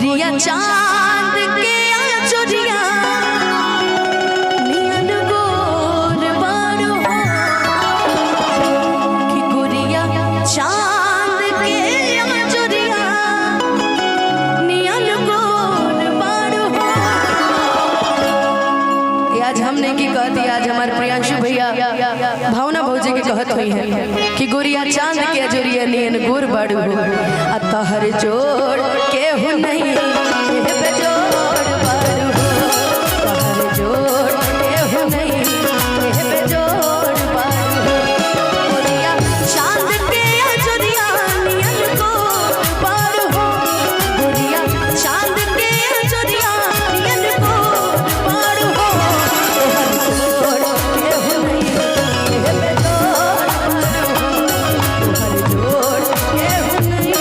गोरिया चांद के आचरिया नियन गोर बारू कि गोरिया चांद के आचरिया नियन गोर बारू। आज हमने की कहती, आज हमारे प्रियांशु भैया भावना भौजी के कहत हुई है कि गोरिया चांद के अजोरिया नियन गोर बाड़ू अतहर जोड़ के हो नहीं बेजोड़ बाड़ू तहर जोड़ के हो नहीं बेजोड़ बाड़ू। गोरिया चांद के अजोरिया नियन गोर बाड़ू गोरिया चांद के अजोरिया नियन गोर बाड़ू तहर जोड़ के हो नहीं बेजोड़ जोड़ के हो नहीं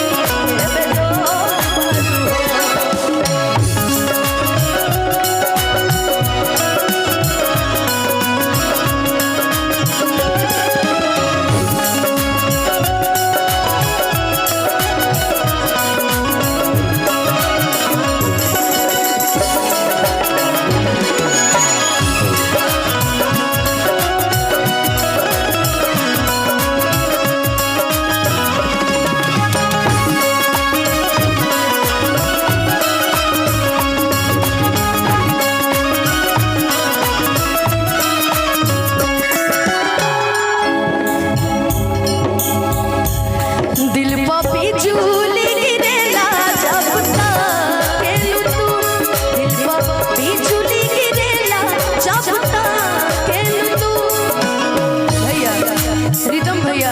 दिल पपी झूली गिरेला जब तक केलू तू दिल पपी झूली गिरेला जब तक केलू तू। भैया रिदम भैया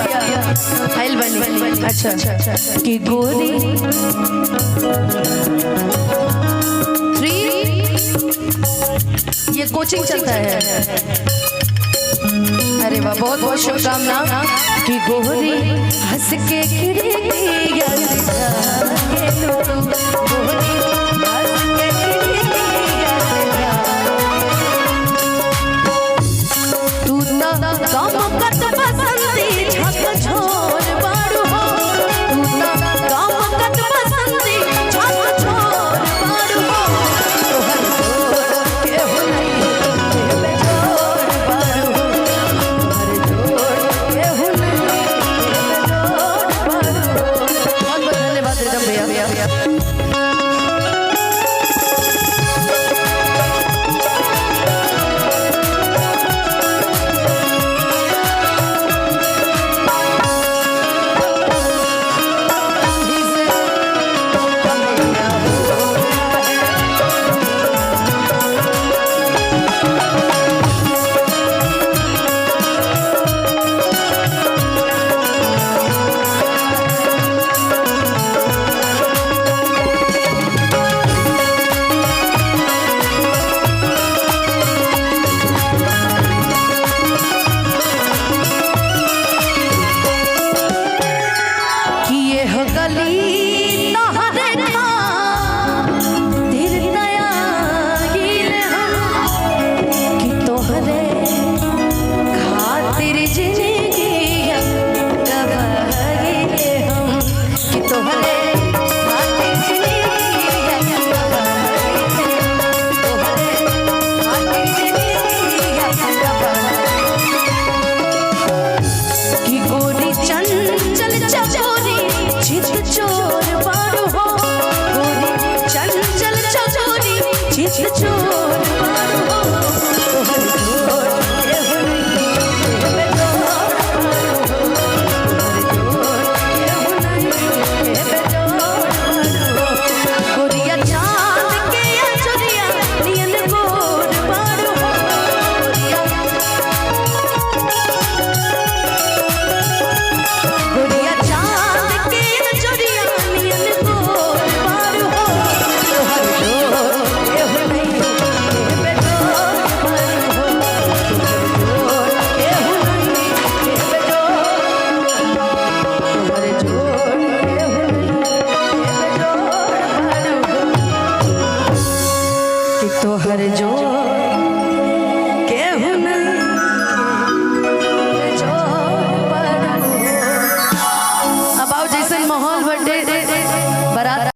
आइल बनी अच्छा कि गोरी 3 ये कोचिंग चलता है। अरे वाह बहुत बहुत शुभकामना कि गोरी हंस के खिड़किया दिखा के तू गोरी हंस के खिड़किया दिखा तू तो कम कत बसंती झक छोर बारू हो तू तो कम कत बसंती झक छोर बारू हो तोहर जोड़ के हो नहीं बेजोड़ बारू हो धन्यवाद रिदम भैया। तोहर जोड़